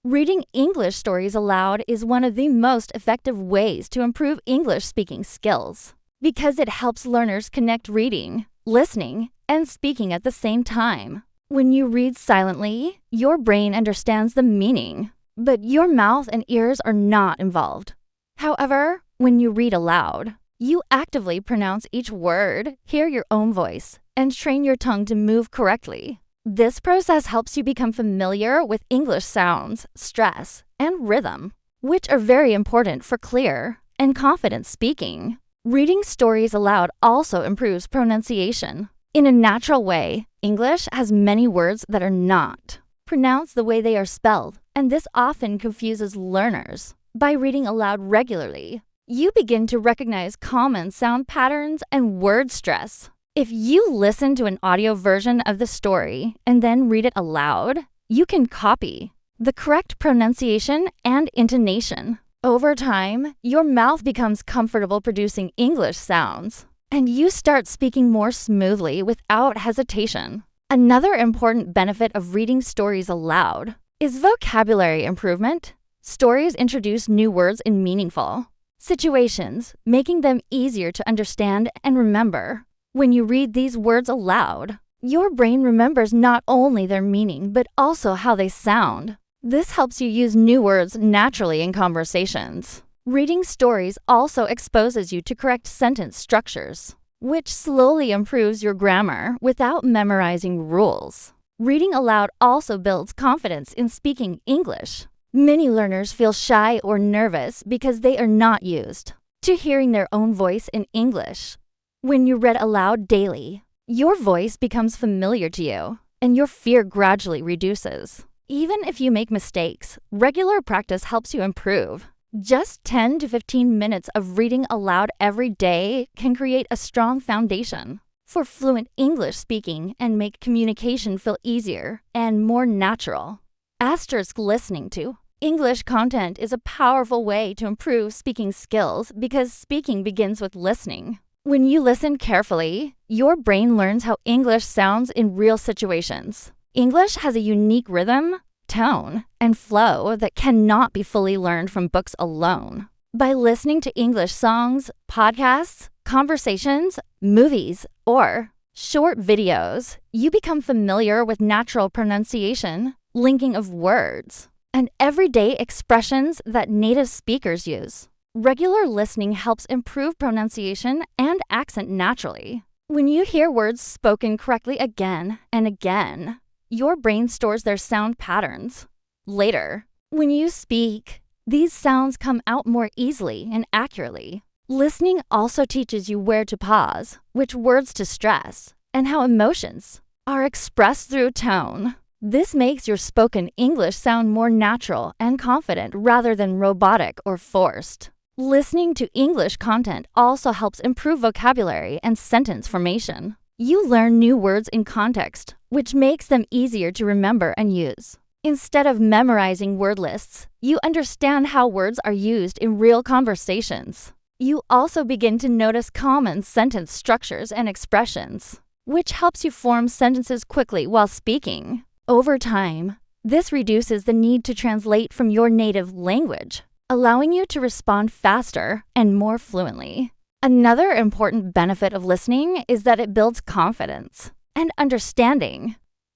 Reading English stories aloud is one of the most effective ways to improve English speaking skills because it helps learners connect reading, listening, and speaking at the same time. When you read silently, your brain understands the meaning, but your mouth and ears are not involved. However, when you read aloud, you actively pronounce each word, hear your own voice, and train your tongue to move correctly. This process helps you become familiar with English sounds, stress, and rhythm, which are very important for clear and confident speaking. Reading stories aloud also improves pronunciation. In a natural way, English has many words that are not pronounced the way they are spelled, and this often confuses learners. By reading aloud regularly, you begin to recognize common sound patterns and word stress. If you listen to an audio version of the story and then read it aloud, you can copy the correct pronunciation and intonation. Over time, your mouth becomes comfortable producing English sounds, and you start speaking more smoothly without hesitation. Another important benefit of reading stories aloud is vocabulary improvement. Stories introduce new words in meaningful situations, making them easier to understand and remember. When you read these words aloud, your brain remembers not only their meaning, but also how they sound. This helps you use new words naturally in conversations. Reading stories also exposes you to correct sentence structures, which slowly improves your grammar without memorizing rules. Reading aloud also builds confidence in speaking English. Many learners feel shy or nervous because they are not used to hearing their own voice in English. When you read aloud daily, your voice becomes familiar to you, and your fear gradually reduces. Even if you make mistakes, regular practice helps you improve. Just 10 to 15 minutes of reading aloud every day can create a strong foundation for fluent English speaking and make communication feel easier and more natural. Asterisk listening to English content is a powerful way to improve speaking skills because speaking begins with listening. When you listen carefully, your brain learns how English sounds in real situations. English has a unique rhythm, tone, and flow that cannot be fully learned from books alone. By listening to English songs, podcasts, conversations, movies, or short videos, you become familiar with natural pronunciation, linking of words, and everyday expressions that native speakers use. Regular listening helps improve pronunciation and accent naturally. When you hear words spoken correctly again and again, your brain stores their sound patterns. Later, when you speak, these sounds come out more easily and accurately. Listening also teaches you where to pause, which words to stress, and how emotions are expressed through tone. This makes your spoken English sound more natural and confident rather than robotic or forced. Listening to English content also helps improve vocabulary and sentence formation. You learn new words in context, which makes them easier to remember and use. Instead of memorizing word lists, you understand how words are used in real conversations. You also begin to notice common sentence structures and expressions, which helps you form sentences quickly while speaking. Over time, this reduces the need to translate from your native language, allowing you to respond faster and more fluently. Another important benefit of listening is that it builds confidence and understanding.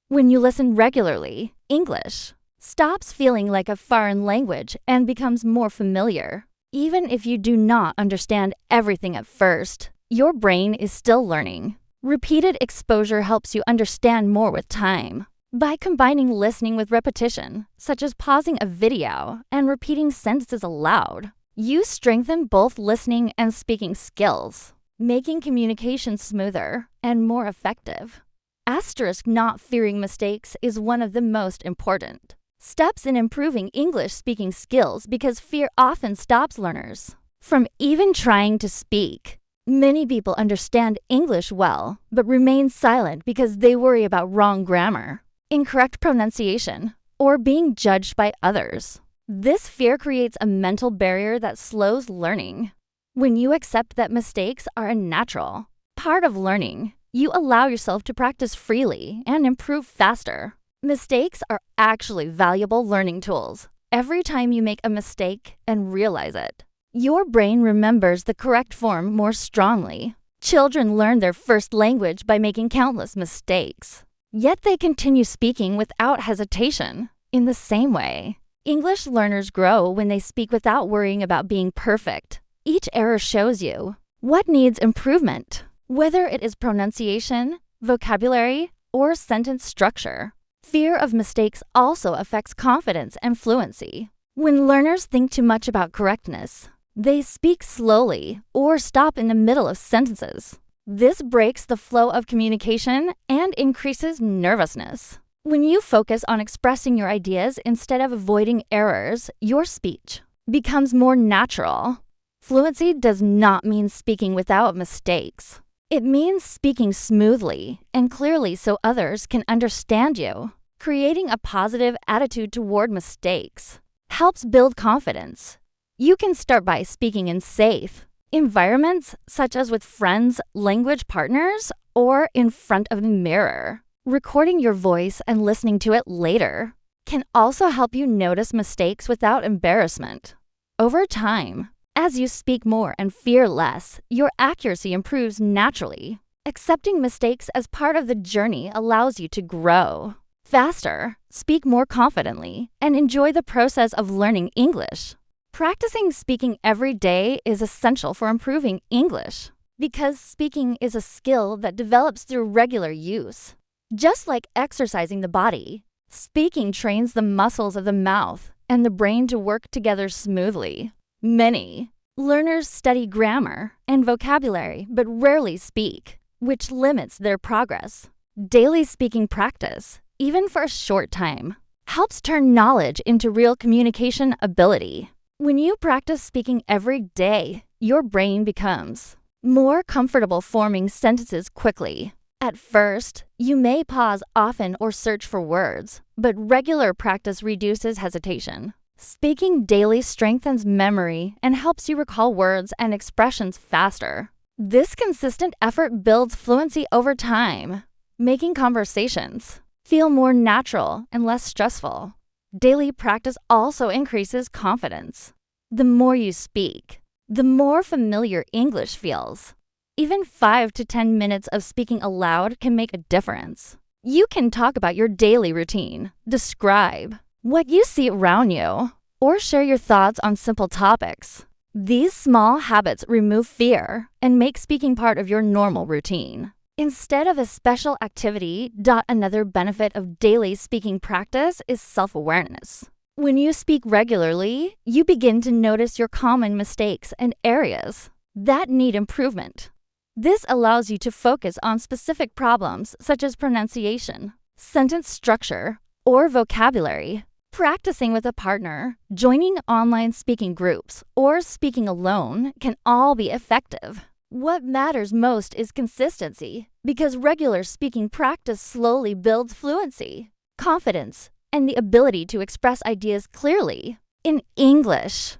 When you listen regularly, English stops feeling like a foreign language and becomes more familiar. Even if you do not understand everything at first, your brain is still learning. Repeated exposure helps you understand more with time. By combining listening with repetition, such as pausing a video and repeating sentences aloud, you strengthen both listening and speaking skills, making communication smoother and more effective. Asterisk not fearing mistakes is one of the most important steps in improving English speaking skills because fear often stops learners from even trying to speak. Many people understand English well, but remain silent because they worry about wrong grammar, incorrect pronunciation, or being judged by others. This fear creates a mental barrier that slows learning. When you accept that mistakes are a natural part of learning, you allow yourself to practice freely and improve faster. Mistakes are actually valuable learning tools. every time you make a mistake and realize it. Your brain remembers the correct form more strongly. Children learn their first language by making countless mistakes. Yet they continue speaking without hesitation. In the same way, English learners grow when they speak without worrying about being perfect. Each error shows you what needs improvement, whether it is pronunciation, vocabulary, or sentence structure. Fear of mistakes also affects confidence and fluency. When learners think too much about correctness, they speak slowly or stop in the middle of sentences. This breaks the flow of communication and increases nervousness. When you focus on expressing your ideas instead of avoiding errors, your speech becomes more natural. Fluency does not mean speaking without mistakes. It means speaking smoothly and clearly so others can understand you. Creating a positive attitude toward mistakes helps build confidence. You can start by speaking in safe environments, such as with friends, language partners, or in front of a mirror. Recording your voice and listening to it later can also help you notice mistakes without embarrassment. Over time, as you speak more and fear less, your accuracy improves naturally. Accepting mistakes as part of the journey allows you to grow faster, speak more confidently, and enjoy the process of learning English. Practicing speaking every day is essential for improving English because speaking is a skill that develops through regular use. Just like exercising the body, speaking trains the muscles of the mouth and the brain to work together smoothly. Many learners study grammar and vocabulary but rarely speak, which limits their progress. Daily speaking practice, even for a short time, helps turn knowledge into real communication ability. When you practice speaking every day, your brain becomes more comfortable forming sentences quickly. At first, you may pause often or search for words, but regular practice reduces hesitation. Speaking daily strengthens memory and helps you recall words and expressions faster. This consistent effort builds fluency over time, making conversations feel more natural and less stressful. Daily practice also increases confidence. The more you speak, the more familiar English feels. Even 5 to 10 minutes of speaking aloud can make a difference. You can talk about your daily routine, describe what you see around you, or share your thoughts on simple topics. These small habits remove fear and make speaking part of your normal routine. Instead of a special activity, another benefit of daily speaking practice is self-awareness. When you speak regularly, you begin to notice your common mistakes and areas that need improvement. This allows you to focus on specific problems such as pronunciation, sentence structure, or vocabulary. Practicing with a partner, joining online speaking groups, or speaking alone can all be effective. What matters most is consistency, because regular speaking practice slowly builds fluency, confidence, and the ability to express ideas clearly. In English,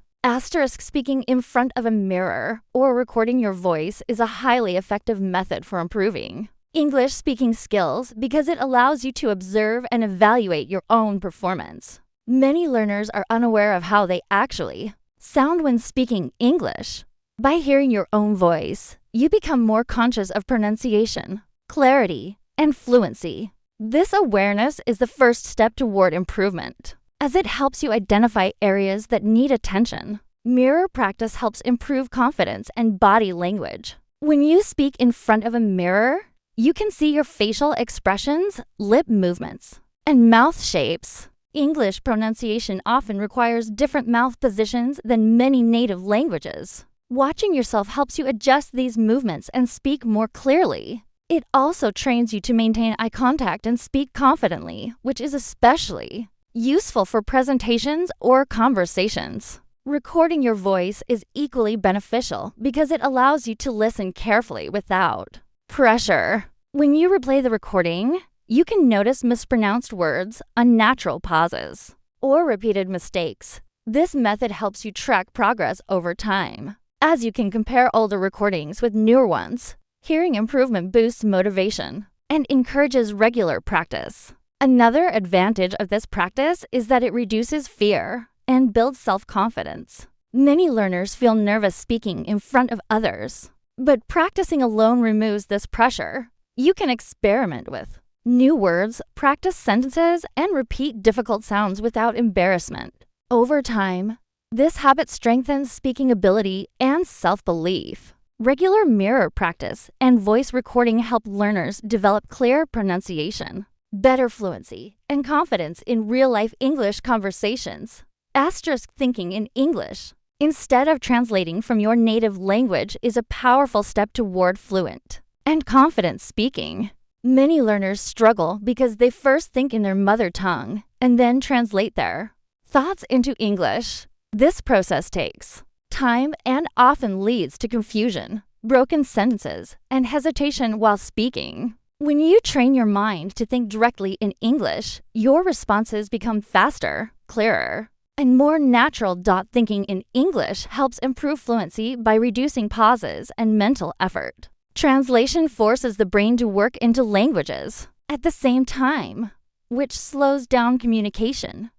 speaking in front of a mirror or recording your voice is a highly effective method for improving English speaking skills because it allows you to observe and evaluate your own performance. Many learners are unaware of how they actually sound when speaking English. By hearing your own voice, you become more conscious of pronunciation, clarity, and fluency. This awareness is the first step toward improvement, as it helps you identify areas that need attention. Mirror practice helps improve confidence and body language. When you speak in front of a mirror, you can see your facial expressions, lip movements, and mouth shapes. English pronunciation often requires different mouth positions than many native languages. Watching yourself helps you adjust these movements and speak more clearly. It also trains you to maintain eye contact and speak confidently, which is especially useful for presentations or conversations. Recording your voice is equally beneficial because it allows you to listen carefully without pressure. When you replay the recording, you can notice mispronounced words, unnatural pauses, or repeated mistakes. This method helps you track progress over time. As you can compare older recordings with newer ones, hearing improvement boosts motivation and encourages regular practice. Another advantage of this practice is that it reduces fear and builds self-confidence. Many learners feel nervous speaking in front of others, but practicing alone removes this pressure. You can experiment with new words, practice sentences, and repeat difficult sounds without embarrassment. Over time, this habit strengthens speaking ability and self-belief. Regular mirror practice and voice recording help learners develop clear pronunciation, better fluency, and confidence in real-life English conversations. Asterisk thinking in English instead of translating from your native language is a powerful step toward fluent and confident speaking. Many learners struggle because they first think in their mother tongue and then translate their thoughts into English. This process takes time and often leads to confusion, broken sentences, and hesitation while speaking. When you train your mind to think directly in English, your responses become faster, clearer, and more natural. Thinking in English helps improve fluency by reducing pauses and mental effort. Translation forces the brain to work into languages at the same time, which slows down communication.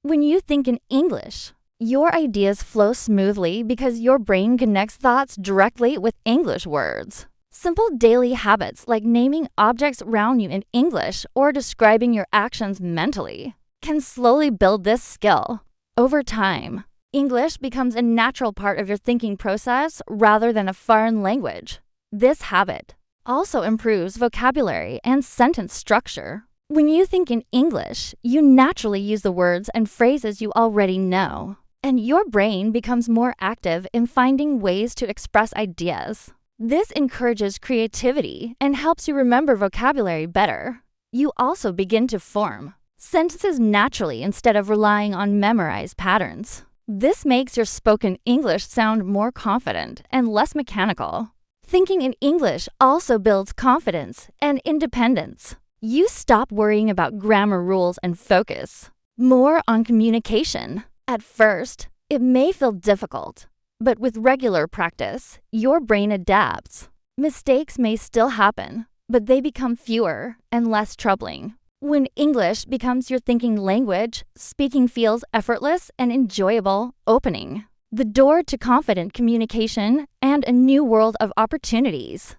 When you think in English, your ideas flow smoothly because your brain connects thoughts directly with English words. Simple daily habits like naming objects around you in English or describing your actions mentally can slowly build this skill. Over time, English becomes a natural part of your thinking process rather than a foreign language. This habit also improves vocabulary and sentence structure. When you think in English, you naturally use the words and phrases you already know, and your brain becomes more active in finding ways to express ideas. This encourages creativity and helps you remember vocabulary better. You also begin to form sentences naturally instead of relying on memorized patterns. This makes your spoken English sound more confident and less mechanical. Thinking in English also builds confidence and independence. You stop worrying about grammar rules and focus more on communication. At first, it may feel difficult, but with regular practice, your brain adapts. Mistakes may still happen, but they become fewer and less troubling. When English becomes your thinking language, speaking feels effortless and enjoyable, opening the door to confident communication and a new world of opportunities.